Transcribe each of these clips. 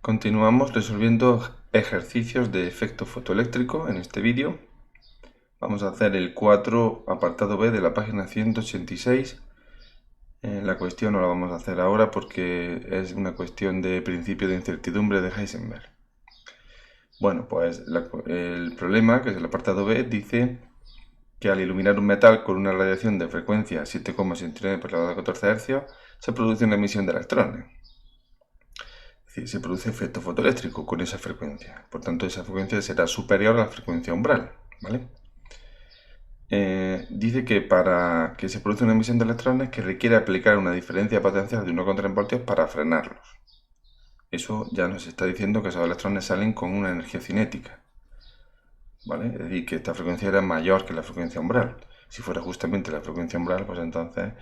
Continuamos resolviendo ejercicios de efecto fotoeléctrico en este vídeo. Vamos a hacer el 4 apartado B de la página 186. La cuestión no la vamos a hacer ahora porque es una cuestión de principio de incertidumbre de Heisenberg. Bueno, pues el problema, que es el apartado B, dice que al iluminar un metal con una radiación de frecuencia 7,69 por elevado a 14 Hz, se produce una emisión de electrones. Es decir, se produce efecto fotoeléctrico con esa frecuencia. Por tanto, esa frecuencia será superior a la frecuencia umbral, ¿vale? Dice que para que se produzca una emisión de electrones que requiere aplicar una diferencia potencial de 1,3 voltios para frenarlos. Eso ya nos está diciendo que esos electrones salen con una energía cinética, ¿vale? Es decir, que esta frecuencia era mayor que la frecuencia umbral. Si fuera justamente la frecuencia umbral, pues entonces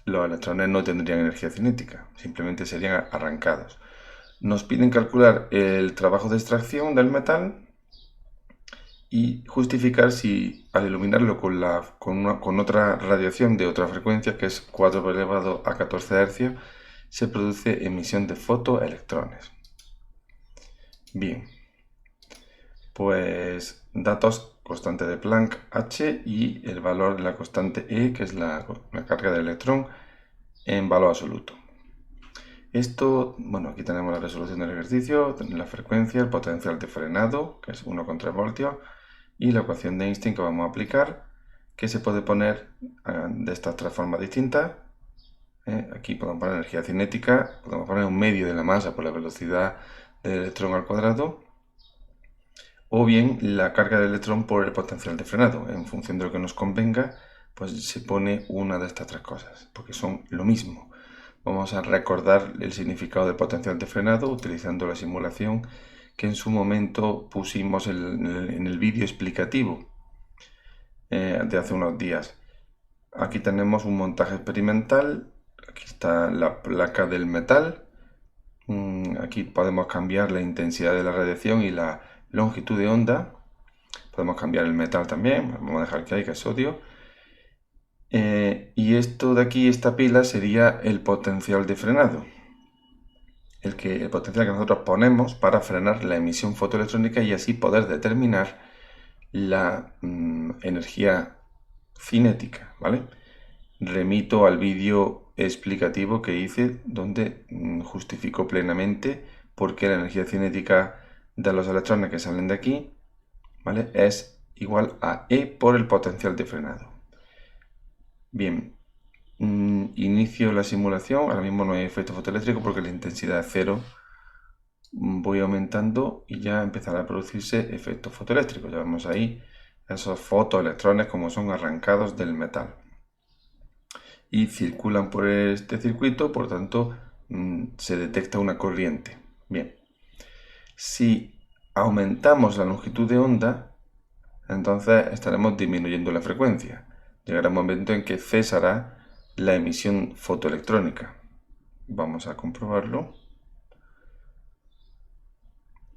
los electrones no tendrían energía cinética, simplemente serían arrancados. Nos piden calcular el trabajo de extracción del metal y justificar si al iluminarlo con otra radiación de otra frecuencia, que es 4 por elevado a 14 Hz, se produce emisión de fotoelectrones. Bien, pues datos: constante de Planck H y el valor de la constante E, que es la carga del electrón, en valor absoluto. Esto, bueno, aquí tenemos la resolución del ejercicio, la frecuencia, el potencial de frenado, que es 1,3 voltios, y la ecuación de Einstein que vamos a aplicar, que se puede poner de estas tres formas distintas. Aquí podemos poner energía cinética, podemos poner un medio de la masa por la velocidad del electrón al cuadrado, o bien la carga del electrón por el potencial de frenado. En función de lo que nos convenga, pues se pone una de estas tres cosas, porque son lo mismo. Vamos a recordar el significado del potencial de frenado utilizando la simulación que en su momento pusimos en el vídeo explicativo de hace unos días. Aquí tenemos un montaje experimental, aquí está la placa del metal, aquí podemos cambiar la intensidad de la radiación y la longitud de onda, podemos cambiar el metal también, vamos a dejar que hay, que es sodio. Y esto de aquí, esta pila, sería el potencial de frenado. El potencial que nosotros ponemos para frenar la emisión fotoelectrónica y así poder determinar la energía cinética, ¿vale? Remito al vídeo explicativo que hice donde justifico plenamente por qué la energía cinética de los electrones que salen de aquí, ¿vale?, es igual a E por el potencial de frenado. Bien, inicio la simulación. Ahora mismo no hay efecto fotoeléctrico porque la intensidad es cero. Voy aumentando y ya empezará a producirse efecto fotoeléctrico. Ya vemos ahí esos fotoelectrones como son arrancados del metal y circulan por este circuito, por tanto se detecta una corriente. Bien, si aumentamos la longitud de onda, entonces estaremos disminuyendo la frecuencia. Llegará un momento en que cesará la emisión fotoelectrónica. Vamos a comprobarlo.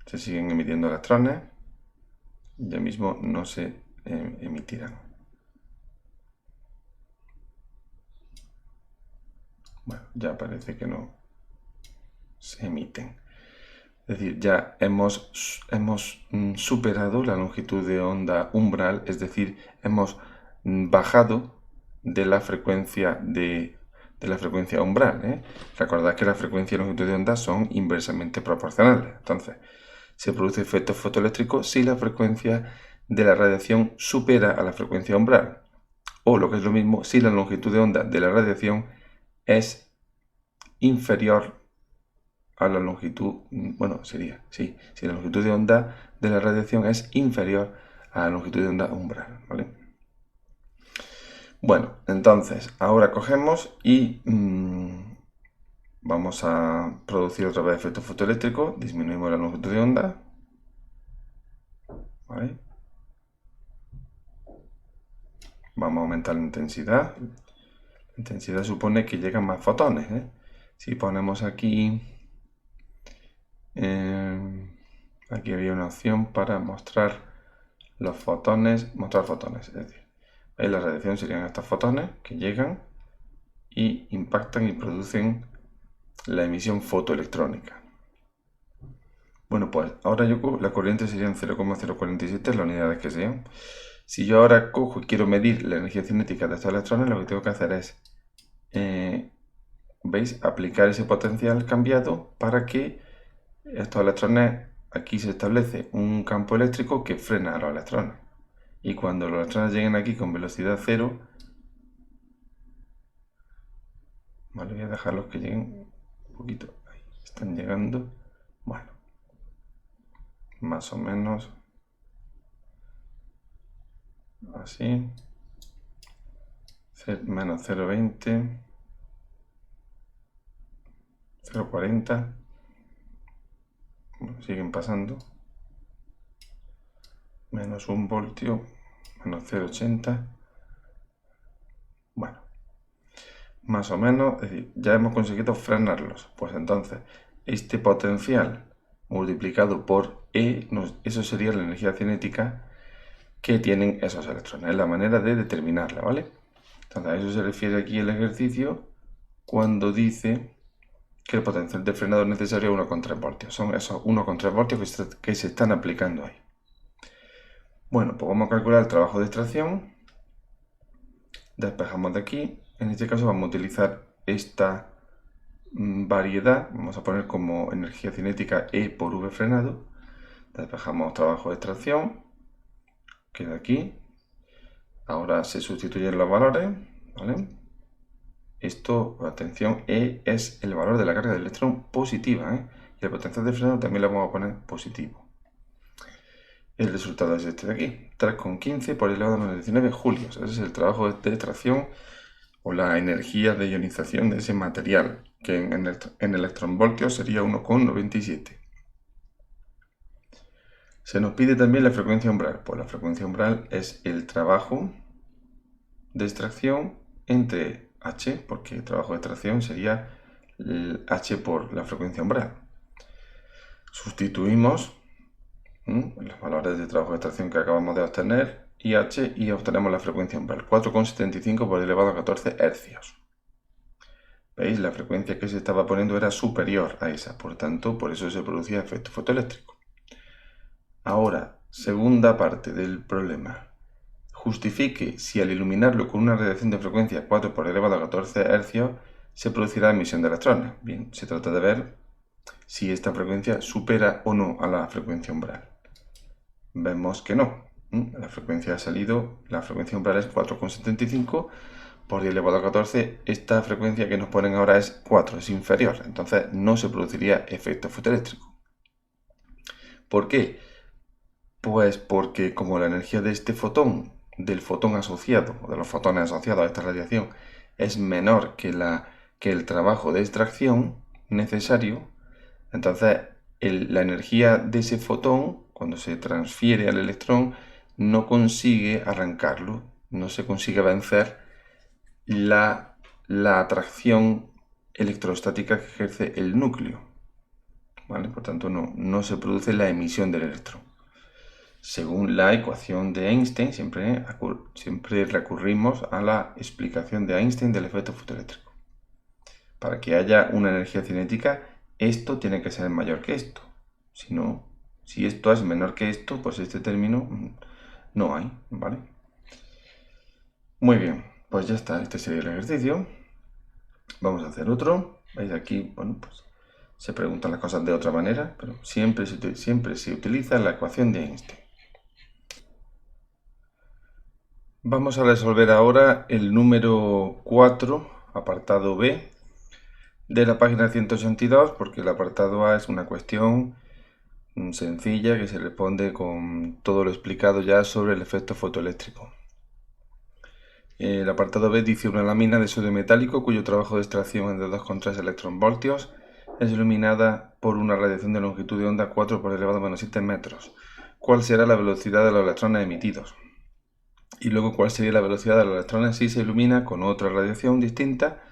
Se siguen emitiendo electrones, ya mismo no se emitirán. Bueno, ya parece que no se emiten. Es decir, ya hemos superado la longitud de onda umbral, es decir, hemos bajado de la frecuencia umbral. Recordad que la frecuencia y la longitud de onda son inversamente proporcionales. Entonces, se produce efecto fotoeléctrico si la frecuencia de la radiación supera a la frecuencia umbral. O lo que es lo mismo, si la longitud de onda de la radiación es inferior a la longitud, bueno, sería, sí, si la longitud de onda de la radiación es inferior a la longitud de onda umbral, ¿vale? Bueno, entonces, ahora cogemos y vamos a producir otra vez efecto fotoeléctrico, disminuimos la longitud de onda, ¿vale? Vamos a aumentar la intensidad. La intensidad supone que llegan más fotones, ¿eh? Si ponemos aquí, aquí había una opción para mostrar los fotones, mostrar fotones, es decir, ahí la radiación serían estos fotones que llegan y impactan y producen la emisión fotoelectrónica. Bueno, pues ahora la corriente sería en 0,047, las unidades que sean. Si yo ahora cojo y quiero medir la energía cinética de estos electrones, lo que tengo que hacer es, ¿veis? Aplicar ese potencial cambiado para que estos electrones, aquí se establece un campo eléctrico que frena a los electrones. Y cuando los electrones lleguen aquí con velocidad cero, vale, voy a dejarlos que lleguen un poquito. Ahí, están llegando. Bueno, más o menos así. Menos 0,20, 0,40. Bueno, siguen pasando. Menos 1 voltio, menos 0,80. Bueno, más o menos, es decir, ya hemos conseguido frenarlos. Pues entonces, este potencial multiplicado por E, eso sería la energía cinética que tienen esos electrones. Es la manera de determinarla, ¿vale? Entonces, a eso se refiere aquí el ejercicio cuando dice que el potencial de frenado necesario es 1,3 voltios. Son esos 1,3 voltios que se están aplicando ahí. Bueno, pues vamos a calcular el trabajo de extracción. Despejamos de aquí. En este caso vamos a utilizar esta variedad. Vamos a poner como energía cinética E por V frenado. Despejamos trabajo de extracción. Queda aquí. Ahora se sustituyen los valores, ¿vale? Esto, atención, E es el valor de la carga del electrón positiva, ¿eh? Y el potencial de frenado también le vamos a poner positivo. El resultado es este de aquí, 3,15 por elevado a menos 19 julios. Ese es el trabajo de extracción o la energía de ionización de ese material, que en electronvoltios sería 1,97. Se nos pide también la frecuencia umbral. Pues la frecuencia umbral es el trabajo de extracción entre H, porque el trabajo de extracción sería H por la frecuencia umbral. Sustituimos los valores de trabajo de extracción que acabamos de obtener y H y obtenemos la frecuencia umbral, 4,75 por elevado a 14 hercios. ¿Veis? La frecuencia que se estaba poniendo era superior a esa, por tanto, por eso se producía efecto fotoeléctrico. Ahora, segunda parte del problema. Justifique si al iluminarlo con una radiación de frecuencia 4 por elevado a 14 hercios se producirá emisión de electrones. Bien, se trata de ver si esta frecuencia supera o no a la frecuencia umbral. Vemos que no. La frecuencia umbral es 4,75 por 10 elevado a 14. Esta frecuencia que nos ponen ahora es 4, es inferior. Entonces no se produciría efecto fotoeléctrico. ¿Por qué? Pues porque como la energía de este fotón, del fotón asociado, o de los fotones asociados a esta radiación, es menor que el trabajo de extracción necesario, entonces la energía de ese fotón, cuando se transfiere al electrón, no consigue arrancarlo, no se consigue vencer la atracción electrostática que ejerce el núcleo, ¿vale? Por tanto, no se produce la emisión del electrón. Según la ecuación de Einstein, siempre recurrimos a la explicación de Einstein del efecto fotoeléctrico. Para que haya una energía cinética, esto tiene que ser mayor que esto. Si esto es menor que esto, pues este término no hay, ¿vale? Muy bien, pues ya está, este sería el ejercicio. Vamos a hacer otro. ¿Veis aquí? Bueno, pues se preguntan las cosas de otra manera, pero siempre se utiliza la ecuación de Einstein. Vamos a resolver ahora el número 4, apartado B, de la página 182, porque el apartado A es una cuestión sencilla que se responde con todo lo explicado ya sobre el efecto fotoeléctrico. El apartado B dice una lámina de sodio metálico cuyo trabajo de extracción es de 2,3 electronvoltios es iluminada por una radiación de longitud de onda 4 por elevado a menos 7 metros. ¿Cuál será la velocidad de los electrones emitidos? Y luego, ¿cuál sería la velocidad de los electrones si se ilumina con otra radiación distinta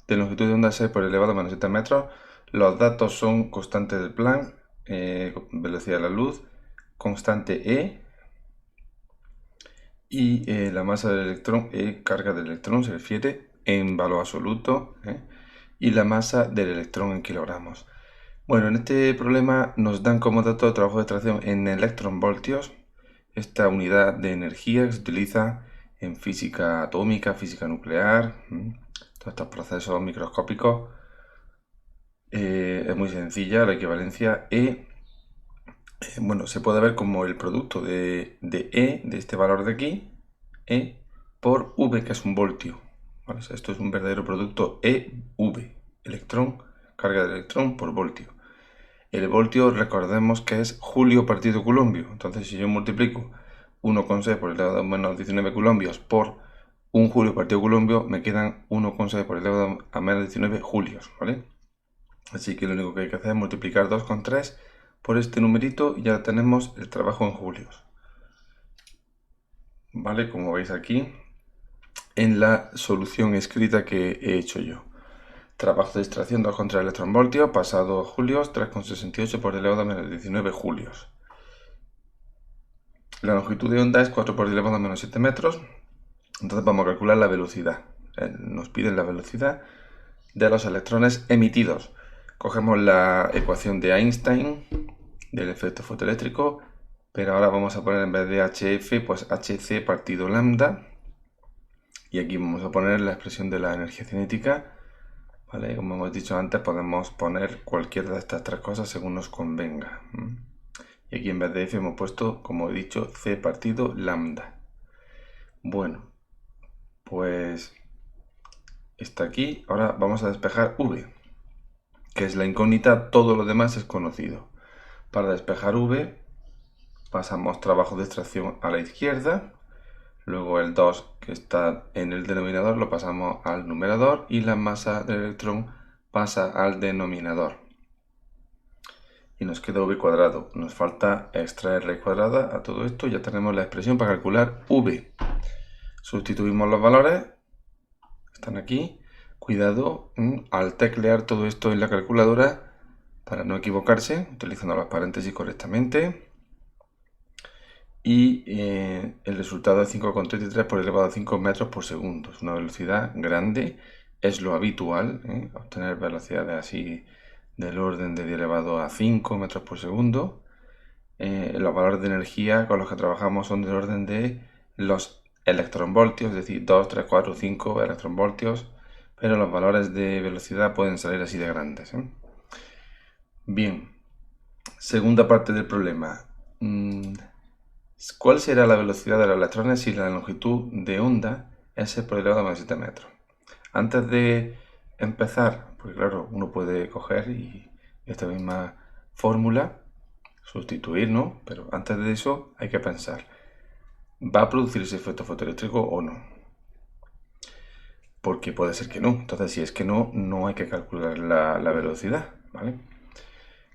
de longitud de onda 6 por elevado a menos 7 metros? Los datos son constante de Planck, velocidad de la luz, constante E y la masa del electrón, carga del electrón, se refiere en valor absoluto, y la masa del electrón en kilogramos. Bueno, en este problema nos dan como dato de trabajo de extracción en electronvoltios, esta unidad de energía que se utiliza en física atómica, física nuclear, todos estos procesos microscópicos. Es muy sencilla la equivalencia E. Bueno, se puede ver como el producto de E, de este valor de aquí, E, por V, que es un voltio. ¿Vale? O sea, esto es un verdadero producto EV, electrón, carga de electrón por voltio. El voltio, recordemos que es julio partido coulombio. Entonces, si yo multiplico 1,6 por elevado a menos 19 coulombios por un julio partido coulombio, me quedan 1,6 por elevado a menos 19 julios, ¿vale? Así que lo único que hay que hacer es multiplicar 2 con 3 por este numerito y ya tenemos el trabajo en julios. ¿Vale? Como veis aquí, en la solución escrita que he hecho yo. Trabajo de extracción 2 contra electronvoltios, pasado julios, 3,68 por elevado a menos 19 julios. La longitud de onda es 4 por elevado a menos 7 metros. Entonces vamos a calcular la velocidad. Nos piden la velocidad de los electrones emitidos. Cogemos la ecuación de Einstein del efecto fotoeléctrico, pero ahora vamos a poner en vez de HF, pues HC partido lambda. Y aquí vamos a poner la expresión de la energía cinética. ¿Vale? Como hemos dicho antes, podemos poner cualquiera de estas tres cosas según nos convenga. Y aquí en vez de F hemos puesto, como he dicho, C partido lambda. Bueno, pues está aquí. Ahora vamos a despejar V, que es la incógnita, todo lo demás es conocido. Para despejar V pasamos trabajo de extracción a la izquierda, luego el 2 que está en el denominador lo pasamos al numerador y la masa del electrón pasa al denominador. Y nos queda V cuadrado. Nos falta extraer raíz cuadrada a todo esto. Ya tenemos la expresión para calcular V. Sustituimos los valores. Están aquí. Cuidado al teclear todo esto en la calculadora para no equivocarse, utilizando los paréntesis correctamente. Y el resultado es 5,33 por elevado a 5 metros por segundo. Es una velocidad grande. Es lo habitual, obtener velocidades así del orden de 10 elevado a 5 metros por segundo. Los valores de energía con los que trabajamos son del orden de los electronvoltios, es decir, 2, 3, 4, 5 electronvoltios, pero los valores de velocidad pueden salir así de grandes. Bien, segunda parte del problema. ¿Cuál será la velocidad de los electrones si la longitud de onda es por elevado a menos 7 metros? Antes de empezar, porque claro, uno puede coger y esta misma fórmula sustituir, ¿no? Pero antes de eso hay que pensar, ¿va a producir ese efecto fotoeléctrico o no? Porque puede ser que no. Entonces, si es que no, no hay que calcular la velocidad, ¿vale?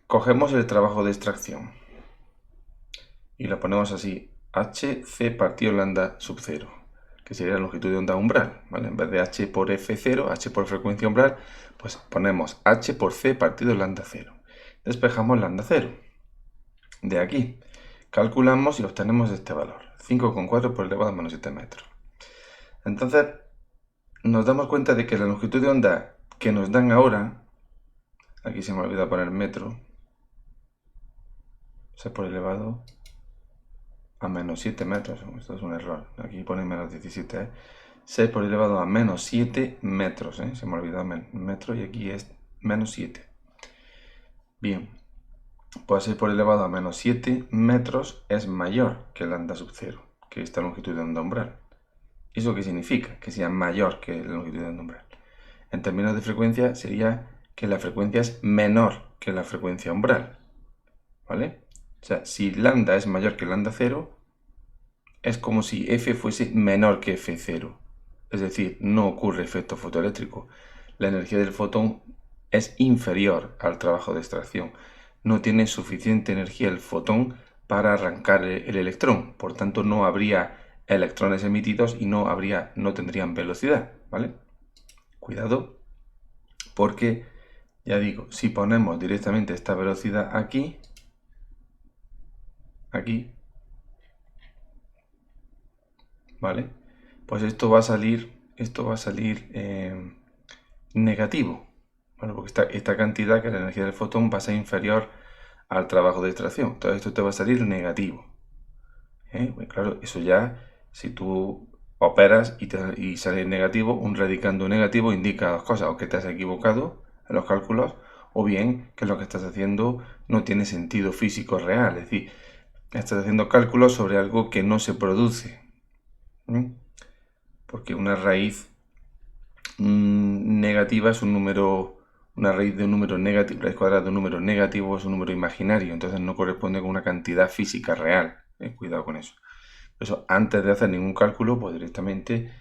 Cogemos el trabajo de extracción y lo ponemos así, hc partido lambda sub 0, que sería la longitud de onda umbral, ¿vale? En vez de h por f0, h por frecuencia umbral, pues ponemos h por c partido lambda 0. Despejamos lambda 0. De aquí calculamos y obtenemos este valor, 5,4 por elevado a menos 7 metros. Entonces, nos damos cuenta de que la longitud de onda que nos dan ahora, aquí se me olvida poner metro, es por elevado a menos 7 metros, esto es un error, aquí pone menos 17, 6 por elevado a menos 7 metros, se me olvidó metro y aquí es menos 7. Bien, pues 6 por elevado a menos 7 metros es mayor que lambda sub 0, que esta longitud de onda umbral. ¿Eso qué significa? Que sea mayor que la longitud de onda umbral. En términos de frecuencia sería que la frecuencia es menor que la frecuencia umbral. ¿Vale? O sea, si lambda es mayor que lambda 0, es como si f fuese menor que f0. Es decir, no ocurre efecto fotoeléctrico. La energía del fotón es inferior al trabajo de extracción. No tiene suficiente energía el fotón para arrancar el electrón. Por tanto, no habría electrones emitidos y no tendrían velocidad, ¿vale? Cuidado, porque ya digo, si ponemos directamente esta velocidad aquí, ¿vale? Pues esto va a salir negativo. Bueno, porque esta cantidad, que es la energía del fotón, va a ser inferior al trabajo de extracción. Entonces esto te va a salir negativo. Pues claro, eso ya, si tú operas y sale negativo, un radicando negativo indica dos cosas: o que te has equivocado en los cálculos, o bien que lo que estás haciendo no tiene sentido físico real. Es decir, estás haciendo cálculos sobre algo que no se produce. Porque una raíz negativa es un número, una raíz de un número negativo, raíz cuadrada de un número negativo es un número imaginario, entonces no corresponde con una cantidad física real. Cuidado con eso. Por eso, antes de hacer ningún cálculo, pues directamente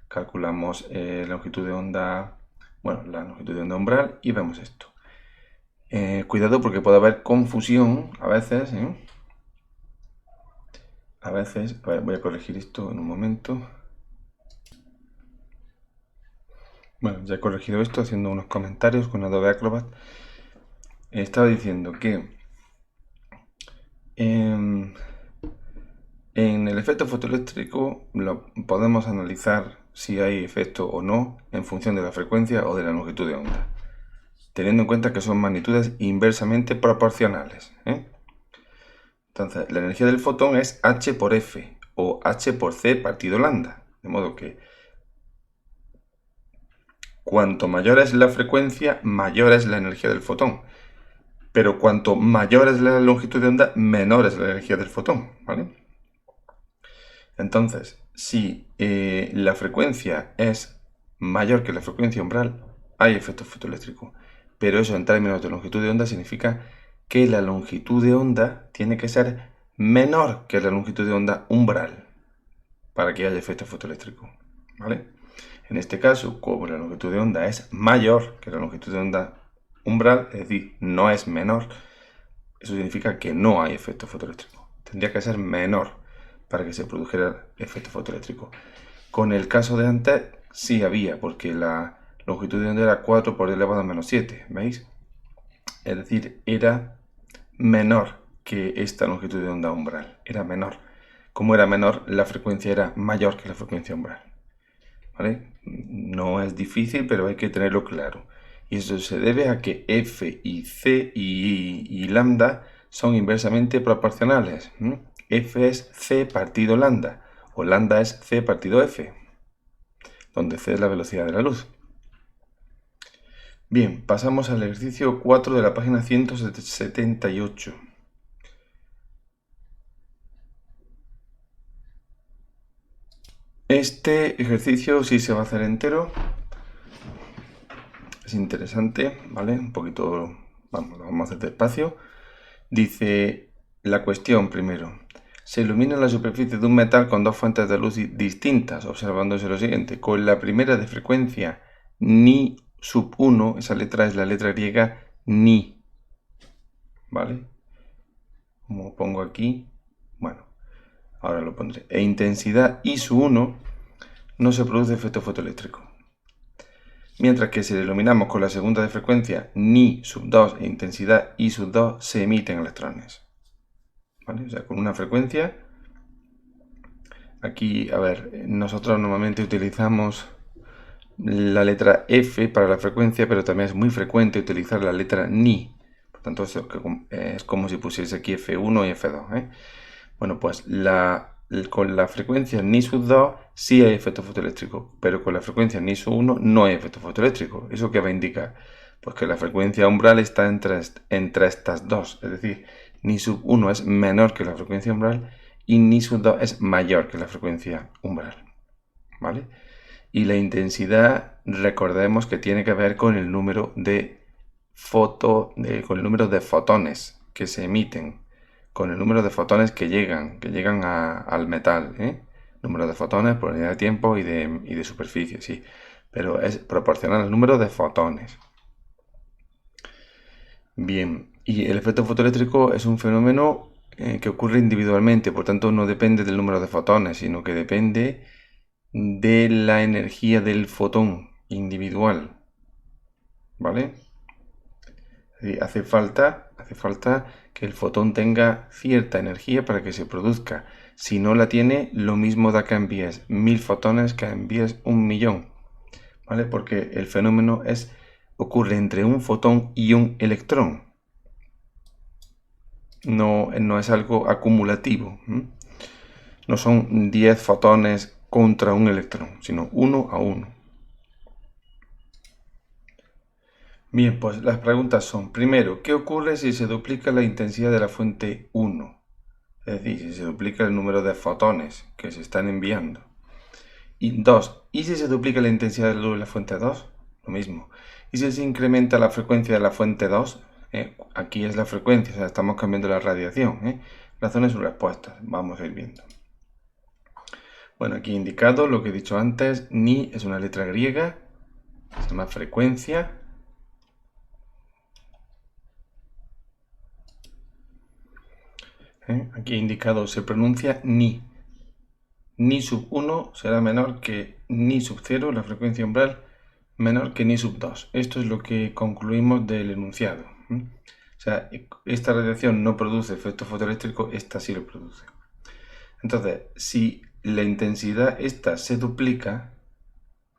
calculamos la longitud de onda, bueno, la longitud de onda umbral, y vemos esto. Cuidado, porque puede haber confusión a veces. A veces, voy a corregir esto en un momento. Bueno, ya he corregido esto haciendo unos comentarios con Adobe Acrobat. Estaba diciendo que en el efecto fotoeléctrico podemos analizar si hay efecto o no en función de la frecuencia o de la longitud de onda, teniendo en cuenta que son magnitudes inversamente proporcionales. Entonces, la energía del fotón es h por f, o h por c partido lambda, de modo que cuanto mayor es la frecuencia, mayor es la energía del fotón. Pero cuanto mayor es la longitud de onda, menor es la energía del fotón, ¿vale? Entonces, si la frecuencia es mayor que la frecuencia umbral, hay efecto fotoeléctrico. Pero eso, en términos de longitud de onda, significa que la longitud de onda tiene que ser menor que la longitud de onda umbral para que haya efecto fotoeléctrico, ¿vale? En este caso, como la longitud de onda es mayor que la longitud de onda umbral, es decir, no es menor, eso significa que no hay efecto fotoeléctrico. Tendría que ser menor para que se produjera efecto fotoeléctrico. Con el caso de antes sí había, porque la longitud de onda era 4 por 10 elevado a menos 7, ¿veis? Es decir, era menor que esta longitud de onda umbral, era menor. Como era menor, la frecuencia era mayor que la frecuencia umbral, ¿vale? No es difícil, pero hay que tenerlo claro. Y eso se debe a que f y c y lambda son inversamente proporcionales. F es c partido lambda, o lambda es c partido f, donde c es la velocidad de la luz. Bien, pasamos al ejercicio 4 de la página 178. Este ejercicio sí se va a hacer entero. Es interesante, ¿vale? Un poquito, vamos, lo vamos a hacer despacio. Dice la cuestión primero: se ilumina la superficie de un metal con dos fuentes de luz distintas, observándose lo siguiente. Con la primera de frecuencia ni sub 1, esa letra es la letra griega ni, ¿vale? Como pongo aquí, bueno, ahora lo pondré. E intensidad I sub 1 no se produce efecto fotoeléctrico. Mientras que si lo iluminamos con la segunda de frecuencia ni sub 2 e intensidad I sub 2, se emiten electrones. ¿Vale? O sea, con una frecuencia, aquí, a ver, nosotros normalmente utilizamos la letra F para la frecuencia, pero también es muy frecuente utilizar la letra ni. Por tanto, eso es como si pusiese aquí F1 y F2. Bueno, pues con la frecuencia ni sub 2 sí hay efecto fotoeléctrico, pero con la frecuencia ni sub 1 no hay efecto fotoeléctrico. ¿Eso qué va a indicar? Pues que la frecuencia umbral está entre estas dos, es decir, ni sub 1 es menor que la frecuencia umbral y ni sub 2 es mayor que la frecuencia umbral, ¿vale? Y la intensidad, recordemos que tiene que ver con el número de con el número de fotones que se emiten, con el número de fotones que llegan al metal, número de fotones por unidad de tiempo y de superficie, sí, pero es proporcional al número de fotones. Bien, y el efecto fotoeléctrico es un fenómeno que ocurre individualmente, por tanto no depende del número de fotones, sino que depende de la energía del fotón individual, ¿vale? Hace falta que el fotón tenga cierta energía para que se produzca. Si no la tiene, lo mismo da que envíes 1000 fotones que envíes 1.000.000, ¿vale? Porque el fenómeno es ocurre entre un fotón y un electrón. No es algo acumulativo. No son 10 fotones contra un electrón, sino 1 a 1. Bien, pues las preguntas son, primero, ¿qué ocurre si se duplica la intensidad de la fuente 1? Es decir, si se duplica el número de fotones que se están enviando. Y 2, ¿y si se duplica la intensidad de la luz de la fuente 2? Lo mismo. ¿Y si se incrementa la frecuencia de la fuente 2? Aquí es la frecuencia, o sea, estamos cambiando la radiación. Razones y respuestas, vamos a ir viendo. Bueno, aquí indicado lo que he dicho antes, ni es una letra griega, se llama frecuencia. Aquí indicado se pronuncia ni. Ni sub 1 será menor que ni sub 0, la frecuencia umbral menor que ni sub 2. Esto es lo que concluimos del enunciado. O sea, esta radiación no produce efecto fotoeléctrico, esta sí lo produce. Entonces, si la intensidad esta se duplica,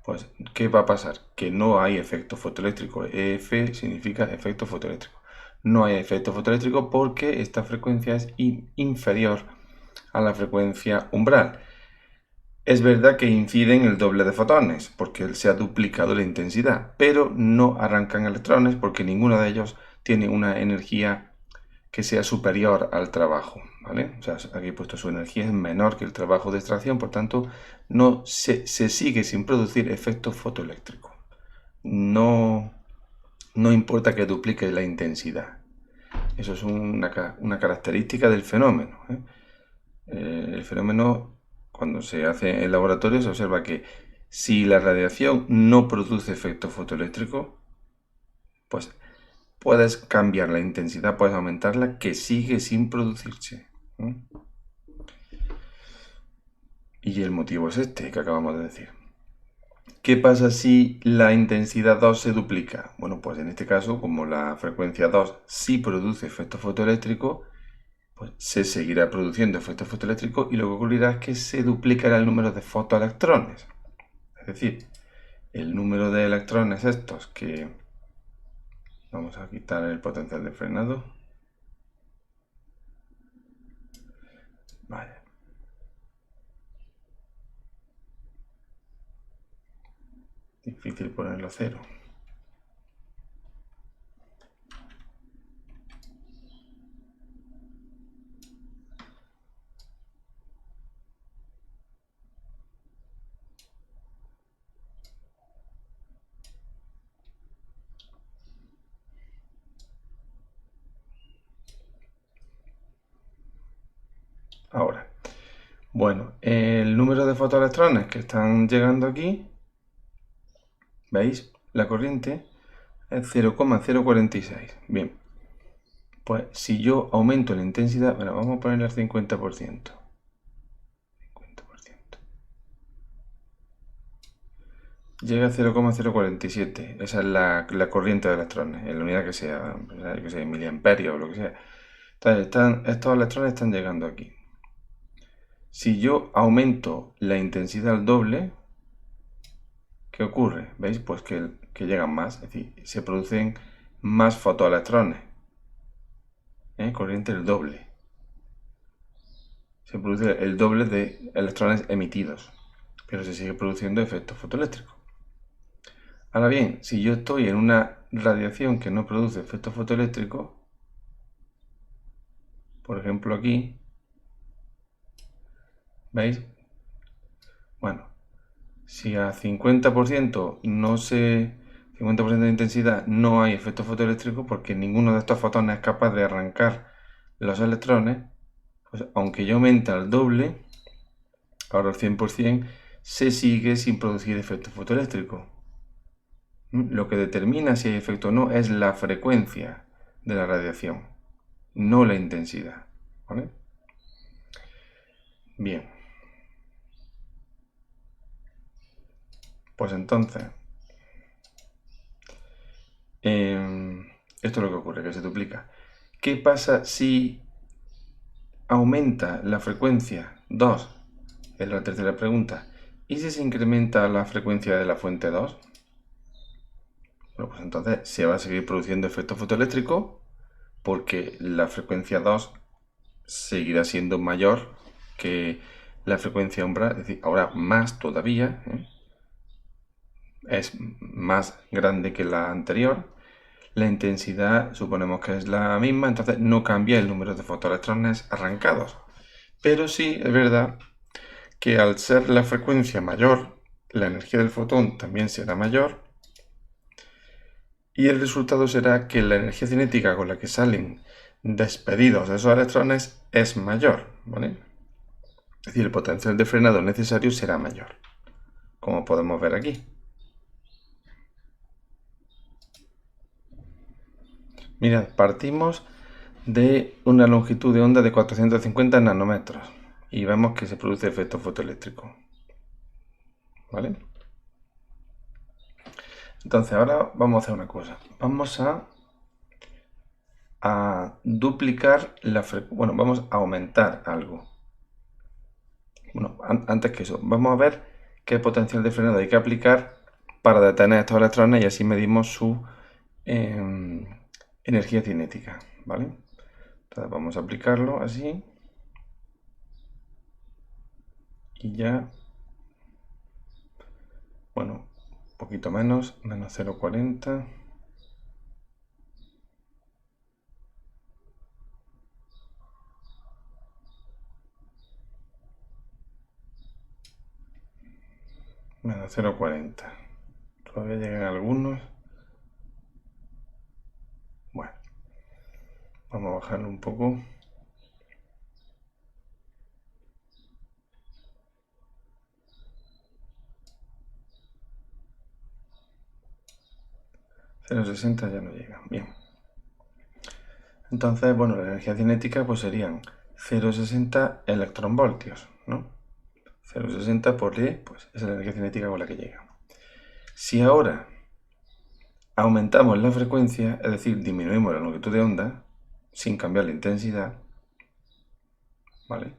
pues, ¿qué va a pasar? Que no hay efecto fotoeléctrico. EF significa efecto fotoeléctrico. No hay efecto fotoeléctrico porque esta frecuencia es inferior a la frecuencia umbral. Es verdad que inciden el doble de fotones, porque se ha duplicado la intensidad, pero no arrancan electrones porque ninguno de ellos tiene una energía que sea superior al trabajo, ¿vale? O sea, aquí he puesto su energía es menor que el trabajo de extracción, por tanto, no se sigue sin producir efecto fotoeléctrico. No importa que duplique la intensidad. Eso es una característica del fenómeno. El fenómeno, cuando se hace en laboratorio, se observa que si la radiación no produce efecto fotoeléctrico, pues puedes cambiar la intensidad, puedes aumentarla, que sigue sin producirse. Y el motivo es este que acabamos de decir. ¿Qué pasa si la intensidad 2 se duplica? Bueno, pues en este caso, como la frecuencia 2 sí produce efecto fotoeléctrico, pues se seguirá produciendo efecto fotoeléctrico y lo que ocurrirá es que se duplicará el número de fotoelectrones. Es decir, el número de electrones estos que... Vamos a quitar el potencial de frenado. Vale. Difícil ponerlo a cero. Ahora, bueno, el número de fotoelectrones que están llegando aquí, ¿veis? La corriente es 0,046. Bien, pues si yo aumento la intensidad, bueno, vamos a ponerle al 50%. Llega a 0,047. Esa es la corriente de electrones, en la unidad que sea, miliamperios o lo que sea. Entonces, estos electrones están llegando aquí. Si yo aumento la intensidad al doble, ¿qué ocurre? ¿Veis? Pues que llegan más, es decir, se producen más fotoelectrones. Corriente el doble. Se produce el doble de electrones emitidos, pero se sigue produciendo efecto fotoeléctrico. Ahora bien, si yo estoy en una radiación que no produce efecto fotoeléctrico, por ejemplo aquí, ¿veis? Bueno, si a 50% 50% de intensidad no hay efecto fotoeléctrico porque ninguno de estos fotones es capaz de arrancar los electrones, pues aunque yo aumente al doble, ahora al 100%, se sigue sin producir efecto fotoeléctrico. Lo que determina si hay efecto o no es la frecuencia de la radiación, no la intensidad. ¿Vale? Bien. Pues entonces, esto es lo que ocurre, que se duplica. ¿Qué pasa si aumenta la frecuencia 2? Es la tercera pregunta. ¿Y si se incrementa la frecuencia de la fuente 2? Bueno, pues entonces se va a seguir produciendo efecto fotoeléctrico porque la frecuencia 2 seguirá siendo mayor que la frecuencia umbral, es decir, ahora más todavía, es más grande que la anterior. La intensidad suponemos que es la misma, entonces no cambia el número de fotoelectrones arrancados. Pero sí es verdad que al ser la frecuencia mayor, la energía del fotón también será mayor y el resultado será que la energía cinética con la que salen despedidos esos electrones es mayor, ¿vale? Es decir, el potencial de frenado necesario será mayor, como podemos ver aquí. Mirad, partimos de una longitud de onda de 450 nanómetros y vemos que se produce efecto fotoeléctrico, ¿vale? Entonces ahora vamos a hacer una cosa. Vamos a duplicar la frecuencia. Bueno, vamos a aumentar algo. Bueno, antes que eso, vamos a ver qué potencial de frenado hay que aplicar para detener estos electrones y así medimos su energía cinética, ¿vale? Entonces vamos a aplicarlo así y ya, bueno, un poquito menos 0,40. Menos 0,40. Todavía llegan algunos. Bueno, vamos a bajarlo un poco. .060 ya no llega. Bien. Entonces, bueno, la energía cinética pues serían 0,60 electronvoltios, ¿no? 0,60 por E, pues esa es la energía cinética con la que llega. Si ahora aumentamos la frecuencia, es decir, disminuimos la longitud de onda, sin cambiar la intensidad, ¿vale?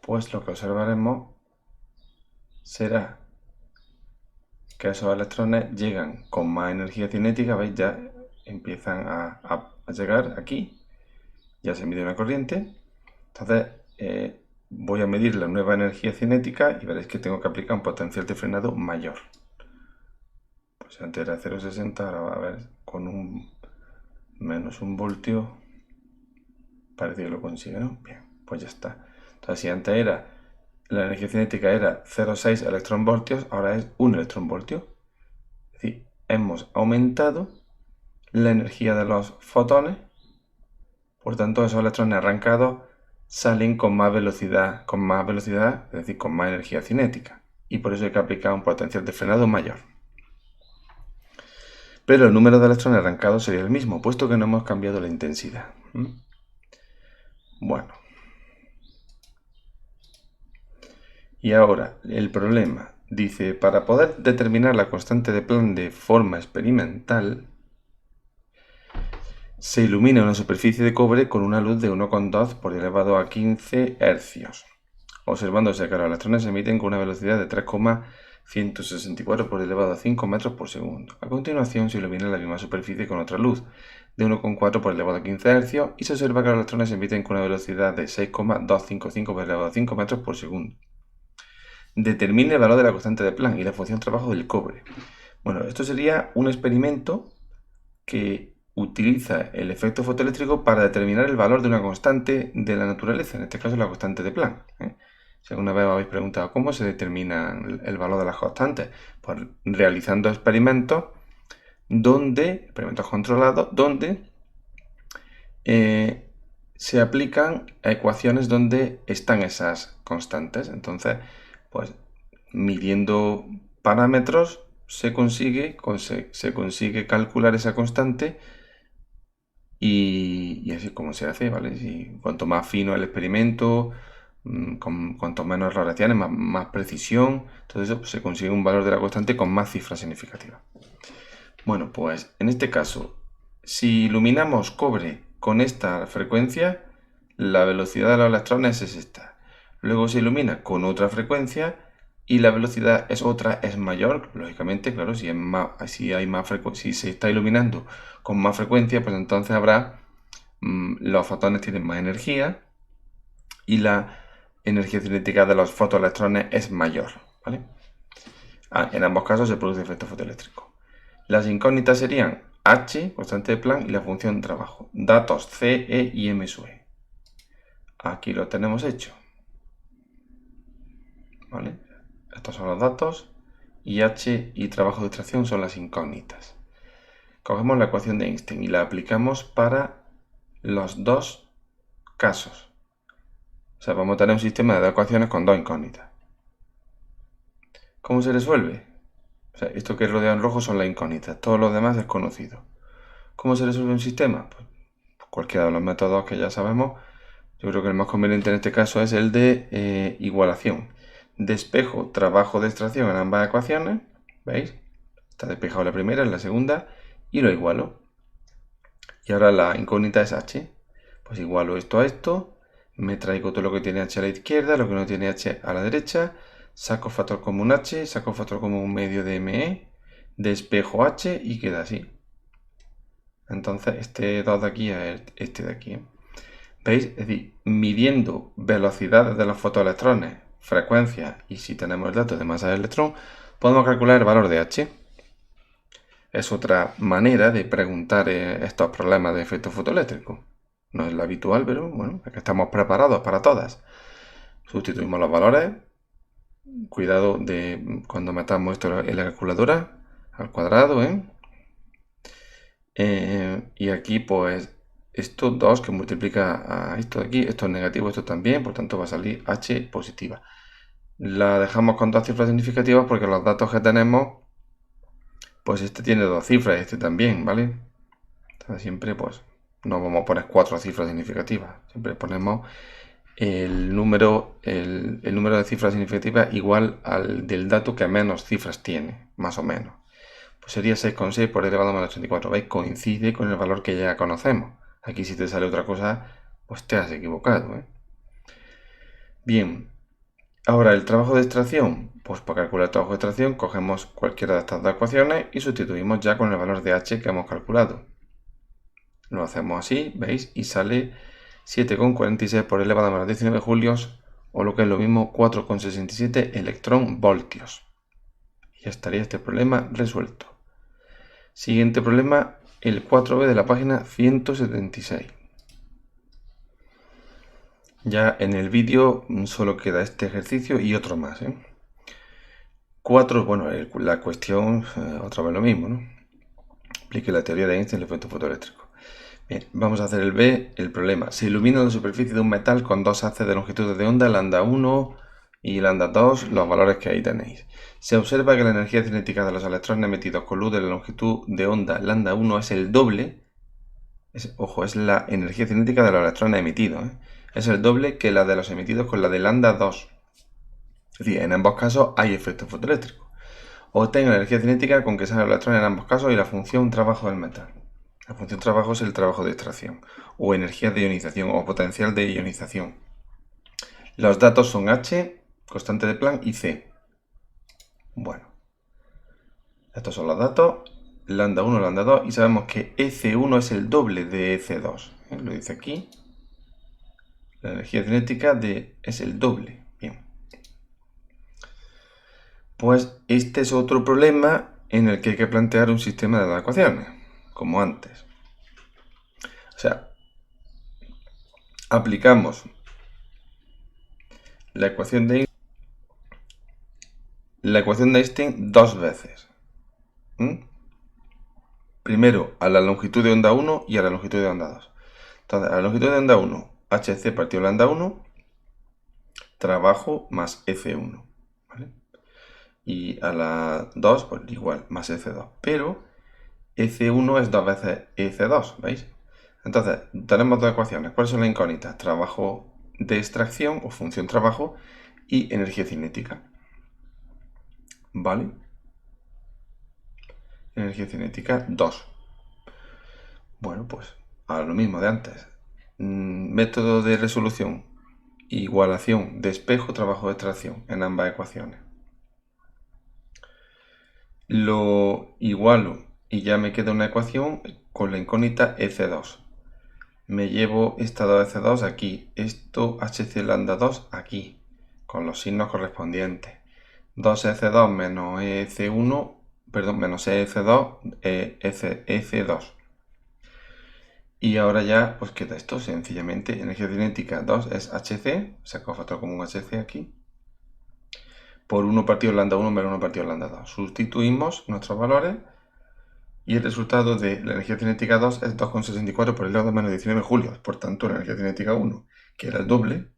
Pues lo que observaremos será que esos electrones llegan con más energía cinética, ¿veis? Ya empiezan a llegar aquí, ya se mide una corriente, entonces voy a medir la nueva energía cinética y veréis que tengo que aplicar un potencial de frenado mayor. Pues antes era 0,60, ahora va a ver con un menos 1 voltio, parece que lo consigue, ¿no? Bien, pues ya está. Entonces si antes era la energía cinética era 0,6 electronvoltios, ahora es 1 electronvoltio. Es decir, hemos aumentado la energía de los fotones, por tanto esos electrones arrancados salen con más velocidad, es decir, con más energía cinética. Y por eso hay que aplicar un potencial de frenado mayor. Pero el número de electrones arrancados sería el mismo, puesto que no hemos cambiado la intensidad. Bueno. Y ahora, el problema. Dice, para poder determinar la constante de Planck de forma experimental, se ilumina una superficie de cobre con una luz de 1,2 por elevado a 15 hercios, observándose que los electrones se emiten con una velocidad de 3,164 por elevado a 5 metros por segundo. A continuación se ilumina la misma superficie con otra luz de 1,4 por elevado a 15 hercios y se observa que los electrones se emiten con una velocidad de 6,255 por elevado a 5 metros por segundo. Determine el valor de la constante de Planck y la función trabajo del cobre. Bueno, esto sería un experimento que utiliza el efecto fotoeléctrico para determinar el valor de una constante de la naturaleza, en este caso la constante de Planck. Si alguna vez me habéis preguntado cómo se determina el valor de las constantes, pues realizando experimentos controlados, donde se aplican a ecuaciones donde están esas constantes. Entonces, pues midiendo parámetros se consigue calcular esa constante y así es como se hace, ¿vale? Si, cuanto más fino el experimento, cuanto menos errores tiene, más precisión, todo eso pues, se consigue un valor de la constante con más cifras significativas. Bueno, pues en este caso, si iluminamos cobre con esta frecuencia, la velocidad de los electrones es esta. Luego se ilumina con otra frecuencia, y la velocidad es otra, es mayor, lógicamente, claro, si se está iluminando con más frecuencia, pues entonces habrá, los fotones tienen más energía y la energía cinética de los fotoelectrones es mayor, ¿vale? En ambos casos se produce efecto fotoeléctrico. Las incógnitas serían H, constante de Planck, y la función de trabajo. Datos C, E y M sub E. Aquí lo tenemos hecho. ¿Vale? Estos son los datos y H y trabajo de extracción son las incógnitas. Cogemos la ecuación de Einstein y la aplicamos para los dos casos. O sea, vamos a tener un sistema de dos ecuaciones con dos incógnitas. ¿Cómo se resuelve? O sea, esto que rodea en rojo son las incógnitas, todo lo demás es conocido. ¿Cómo se resuelve un sistema? Pues cualquiera de los métodos que ya sabemos. Yo creo que el más conveniente en este caso es el de igualación. Despejo trabajo de extracción en ambas ecuaciones, ¿veis? Está despejado la primera, en la segunda, y lo igualo. Y ahora la incógnita es h. Pues igualo esto a esto, me traigo todo lo que tiene h a la izquierda, lo que no tiene h a la derecha, saco factor común h, saco factor común medio de me, despejo h y queda así. Entonces este 2 de aquí es este de aquí. ¿Veis? Es decir, midiendo velocidades de los fotoelectrones, frecuencia y si tenemos el dato de masa del electrón, podemos calcular el valor de h. Es otra manera de preguntar estos problemas de efecto fotoeléctrico. No es lo habitual, pero bueno, es que estamos preparados para todas. Sustituimos los valores. Cuidado de cuando metamos esto en la calculadora al cuadrado, y aquí pues esto 2 que multiplica a esto de aquí, esto es negativo, esto también, por tanto va a salir h positiva. La dejamos con dos cifras significativas porque los datos que tenemos, pues este tiene dos cifras, este también, ¿vale? Entonces siempre pues no vamos a poner cuatro cifras significativas, siempre ponemos el número de cifras significativas igual al del dato que menos cifras tiene, más o menos. Pues sería 6,6 por elevado a menos 34. ¿Veis? Coincide con el valor que ya conocemos. Aquí si te sale otra cosa, pues te has equivocado, Bien. Ahora, el trabajo de extracción. Pues para calcular el trabajo de extracción, cogemos cualquiera de estas dos ecuaciones y sustituimos ya con el valor de h que hemos calculado. Lo hacemos así, ¿veis? Y sale 7,46 por elevado a menos 19 julios, o lo que es lo mismo, 4,67 electronvoltios. Y ya estaría este problema resuelto. Siguiente problema, el 4b de la página 176. Ya en el vídeo solo queda este ejercicio y otro más. 4, bueno, la cuestión, otra vez lo mismo, ¿no? Aplique la teoría de Einstein del efecto fotoeléctrico. Bien, vamos a hacer el B, el problema. Se ilumina la superficie de un metal con dos haces de longitudes de onda, lambda 1 y lambda 2, los valores que ahí tenéis. Se observa que la energía cinética de los electrones emitidos con luz de la longitud de onda lambda 1 es el doble, ojo, es la energía cinética de los electrones emitidos, es el doble que la de los emitidos con la de lambda 2. Es decir, en ambos casos hay efecto fotoeléctrico. Obtenga la energía cinética con que sale el electrón en ambos casos y la función trabajo del metal. La función trabajo es el trabajo de extracción, o energía de ionización, o potencial de ionización. Los datos son H, constante de Planck, y C. Bueno, estos son los datos, lambda 1, lambda 2, y sabemos que EC1 es el doble de EC2. Lo dice aquí. La energía cinética es el doble. Bien. Pues este es otro problema en el que hay que plantear un sistema de dos ecuaciones, como antes. O sea, aplicamos la ecuación de Einstein dos veces. Primero a la longitud de onda 1 y a la longitud de onda 2. Entonces, a la longitud de onda 1, hc partido lambda 1, trabajo más F1. ¿Vale? Y a la 2, pues igual, más F2. Pero EC1 es dos veces EC2, ¿veis? Entonces, tenemos dos ecuaciones. ¿Cuáles son las incógnitas? Trabajo de extracción o función trabajo y energía cinética. ¿Vale? Energía cinética 2. Bueno, pues a lo mismo de antes. Método de resolución. Igualación, despejo, trabajo de extracción en ambas ecuaciones. lo igualo y ya me queda una ecuación con la incógnita EC2. Me llevo esta 2EC2 aquí, esto HC lambda 2 aquí, con los signos correspondientes. 2EC2 menos EC1, perdón, menos EC2, EC2. Y ahora ya pues queda esto, sencillamente, energía cinética 2 es HC, saco factor común HC aquí, por 1 partido lambda 1 menos 1 partido lambda 2. Sustituimos nuestros valores y el resultado de la energía cinética 2 es 2,64 por el lado de menos 19 julios. Por tanto, la energía cinética 1, que era el doble,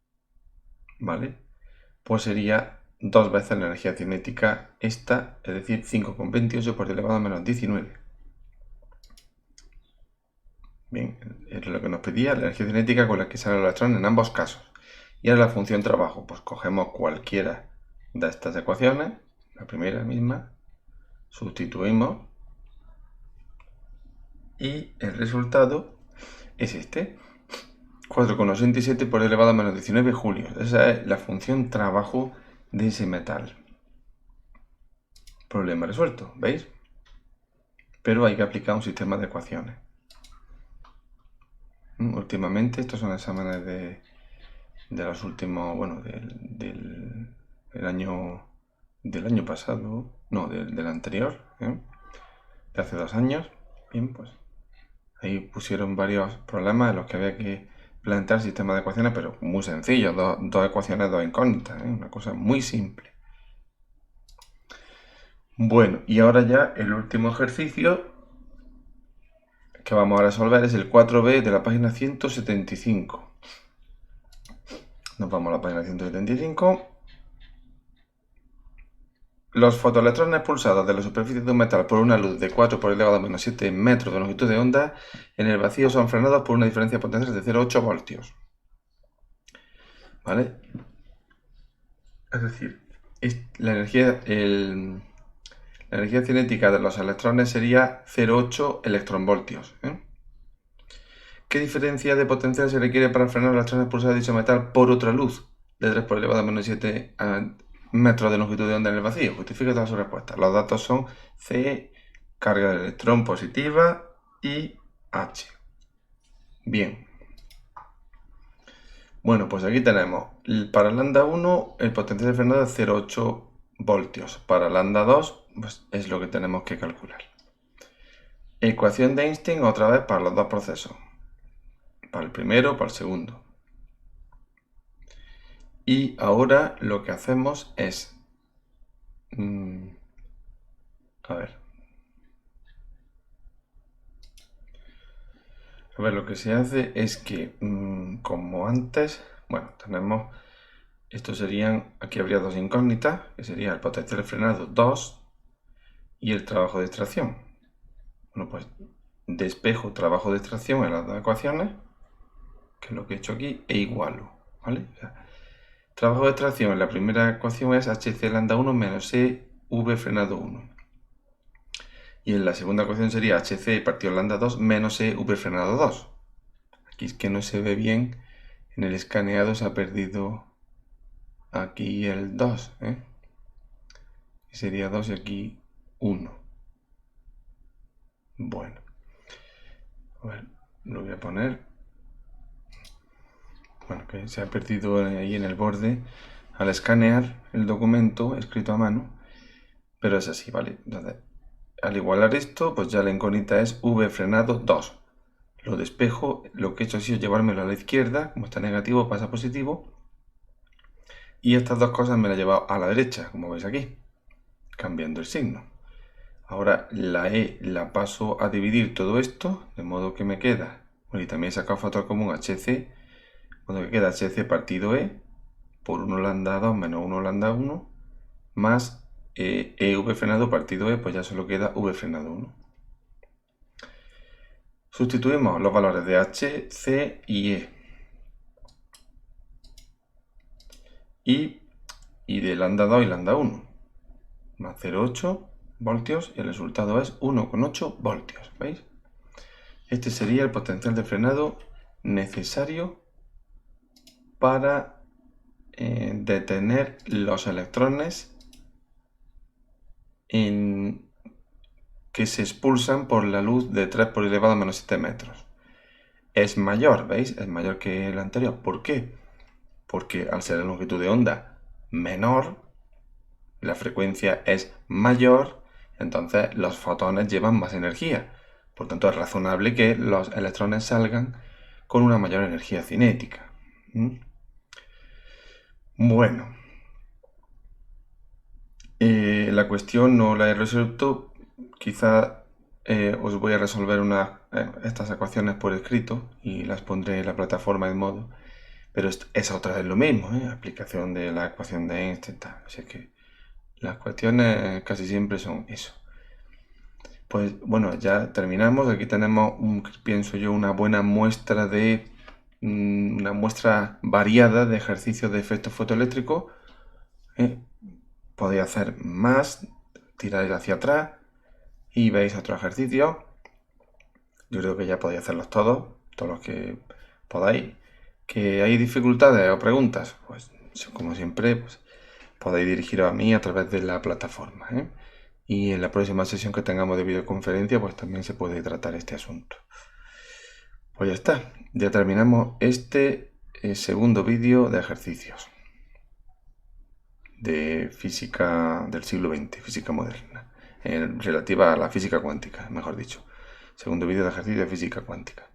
¿vale? Pues sería 2 veces la energía cinética esta, es decir, 5,28 por el elevado a menos 19. Bien, es lo que nos pedía, la energía cinética con la que sale el electrón en ambos casos. Y ahora la función trabajo, pues cogemos cualquiera de estas ecuaciones, la primera misma, sustituimos y el resultado es este, 4,87 por elevado a menos 19 julios. Esa es la función trabajo de ese metal. Problema resuelto, ¿veis? Pero hay que aplicar un sistema de ecuaciones. Últimamente, estos son exámenes de los últimos, bueno, del año pasado, no, del anterior, de hace 2 años. Bien, pues ahí pusieron varios problemas en los que había que plantear sistemas de ecuaciones, pero muy sencillos, dos ecuaciones, dos incógnitas, una cosa muy simple. Bueno, y ahora ya el último ejercicio que vamos a resolver es el 4b de la página 175. Nos vamos a la página 175. Los fotoelectrones expulsados de la superficie de un metal por una luz de 4 por elevado a menos 7 metros de longitud de onda en el vacío son frenados por una diferencia potencial de 0,8 voltios. ¿Vale? Es decir, la energía cinética de los electrones sería 0,8 electronvoltios. ¿Qué diferencia de potencial se requiere para frenar los electrones expulsados de dicho metal por otra luz de 3 por elevado a menos 7 metros de longitud de onda en el vacío? Justifica todas sus respuestas. Los datos son C, carga del electrón positiva, y H. Bien. Bueno, pues aquí tenemos, para lambda 1 el potencial de frenado es 0,8 voltios. Para lambda 2 pues es lo que tenemos que calcular. Ecuación de Einstein otra vez para los dos procesos. Para el primero, para el segundo. Y ahora lo que hacemos es... a ver, lo que se hace es que, como antes, bueno, tenemos... Estos serían, aquí habría dos incógnitas, que sería el potencial de frenado 2 y el trabajo de extracción. Bueno, pues despejo trabajo de extracción en las dos ecuaciones, que es lo que he hecho aquí, e igualo, ¿vale? O sea, trabajo de extracción en la primera ecuación es HC lambda 1 menos EV frenado 1. Y en la segunda ecuación sería HC partido lambda 2 menos EV frenado 2. Aquí es que no se ve bien, en el escaneado se ha perdido aquí el 2, y sería 2 y aquí 1. Bueno, a ver, lo voy a poner. Bueno, que se ha perdido ahí en el borde al escanear el documento escrito a mano, pero es así, ¿vale? Entonces, al igualar esto, pues ya la incógnita es V frenado 2. Lo despejo, lo que he hecho ha sido llevármelo a la izquierda, como está negativo pasa a positivo, y estas dos cosas me las he llevado a la derecha, como veis aquí, cambiando el signo. Ahora la E la paso a dividir todo esto, de modo que me queda, bueno, y también he sacado factor común HC, de modo que queda HC partido E por 1 lambda 2 menos 1 lambda 1 más EV frenado partido E, pues ya solo queda V frenado 1. Sustituimos los valores de H, C y E. Y de lambda 2 y lambda 1. Más 0,8 voltios y el resultado es 1,8 voltios. ¿Veis? Este sería el potencial de frenado necesario para detener los electrones en que se expulsan por la luz de 3 por elevado a menos 7 metros. Es mayor, ¿veis? Es mayor que el anterior. ¿Por qué? Porque al ser la longitud de onda menor, la frecuencia es mayor, entonces los fotones llevan más energía. Por tanto, es razonable que los electrones salgan con una mayor energía cinética. Bueno, la cuestión no la he resuelto. Quizá os voy a resolver estas ecuaciones por escrito y las pondré en la plataforma de modo. Pero es otra vez lo mismo, aplicación de la ecuación de Einstein. O sea que las cuestiones casi siempre son eso. Pues bueno, ya terminamos. Aquí tenemos, pienso yo, una buena muestra una muestra variada de ejercicios de efecto fotoeléctrico. Podéis hacer más, tiráis hacia atrás y veis otro ejercicio. Yo creo que ya podéis hacerlos todos los que podáis. ¿Que hay dificultades o preguntas? Pues como siempre, pues, podéis dirigiros a mí a través de la plataforma. Y en la próxima sesión que tengamos de videoconferencia, pues también se puede tratar este asunto. Pues ya está, ya terminamos este segundo vídeo de ejercicios de física del siglo XX, física moderna, relativa a la física cuántica, mejor dicho. Segundo vídeo de ejercicio de física cuántica.